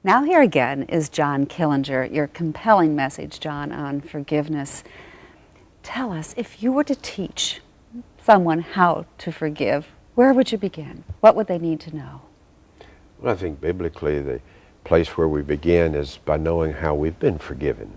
Now here again is John Killinger, your compelling message, John, on forgiveness. Tell us, if you were to teach someone how to forgive, where would you begin? What would they need to know? Well, I think biblically the place where we begin is by knowing how we've been forgiven,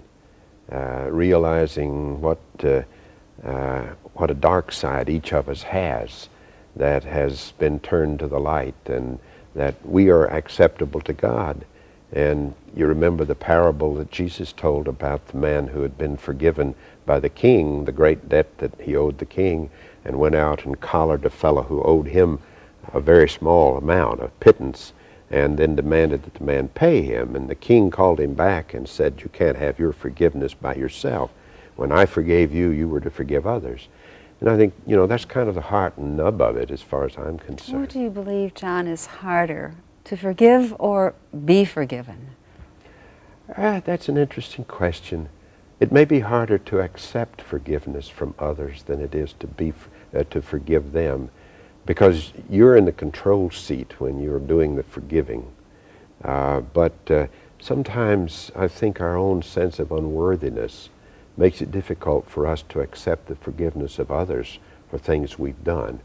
realizing what a dark side each of us has that has been turned to the light, and that we are acceptable to God. And you remember the parable that Jesus told about the man who had been forgiven by the king, the great debt that he owed the king, and went out and collared a fellow who owed him a very small amount of pittance, and then demanded that the man pay him. And the king called him back and said, "You can't have your forgiveness by yourself. When I forgave you, you were to forgive others." And I think, that's kind of the heart and nub of it as far as I'm concerned. What do you believe, John, is harder, to forgive or be forgiven? That's an interesting question. It may be harder to accept forgiveness from others than it is to forgive them, because you're in the control seat when you're doing the forgiving. But sometimes I think our own sense of unworthiness makes it difficult for us to accept the forgiveness of others for things we've done.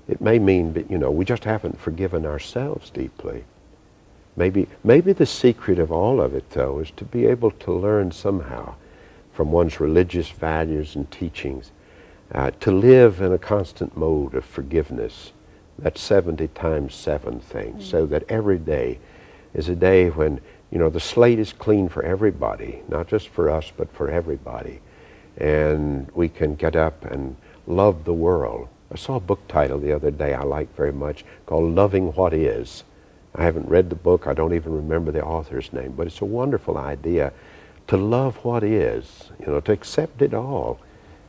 It may mean that, we just haven't forgiven ourselves deeply. Maybe the secret of all of it, though, is to be able to learn somehow from one's religious values and teachings to live in a constant mode of forgiveness, that 70 times 7 thing, so that every day is a day when the slate is clean for everybody, not just for us, but for everybody. And we can get up and love the world. I saw a book title the other day I liked very much called Loving What Is. I haven't read the book. I don't even remember the author's name, but it's a wonderful idea to love what is, to accept it all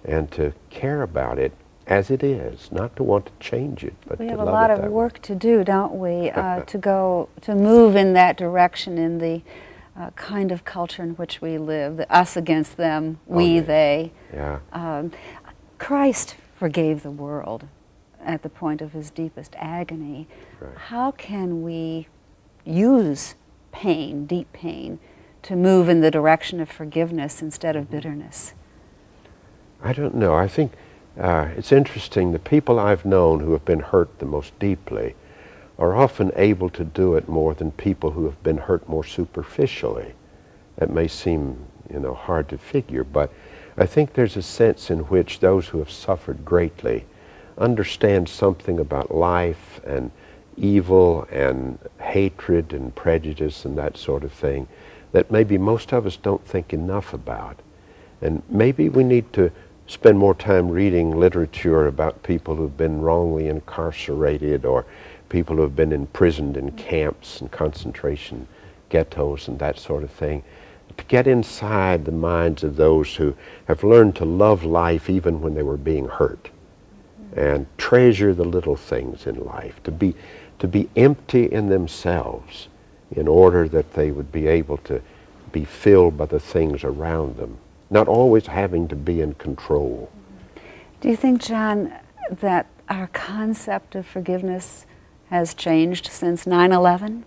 and to care about it as it is, not to want to change it, but we to have love a lot it of that work to do, don't we, to move in that direction, in the kind of culture in which we live, the us against them, we, they. Yeah. Christ forgave the world at the point of his deepest agony. Right. How can we use pain, deep pain, to move in the direction of forgiveness instead of bitterness? I don't know. I think it's interesting. The people I've known who have been hurt the most deeply are often able to do it more than people who have been hurt more superficially. That may seem, hard to figure, but I think there's a sense in which those who have suffered greatly understand something about life and evil and hatred and prejudice and that sort of thing that maybe most of us don't think enough about. And maybe we need to spend more time reading literature about people who've been wrongly incarcerated, or people who have been imprisoned in camps and concentration ghettos and that sort of thing, to get inside the minds of those who have learned to love life even when they were being hurt, and treasure the little things in life, to be empty in themselves in order that they would be able to be filled by the things around them, not always having to be in control. Do you think, John, that our concept of forgiveness has changed since 9/11?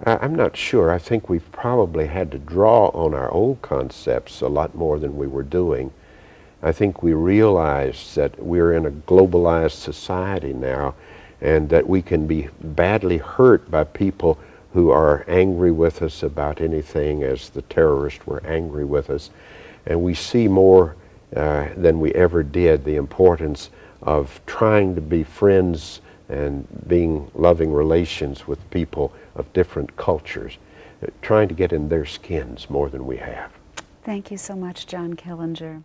I'm not sure. I think we've probably had to draw on our old concepts a lot more than we were doing. I think we realize that we're in a globalized society now, and that we can be badly hurt by people who are angry with us about anything, as the terrorists were angry with us. And we see more than we ever did the importance of trying to be friends and being loving relations with people of different cultures, trying to get in their skins more than we have. Thank you so much, John Killinger.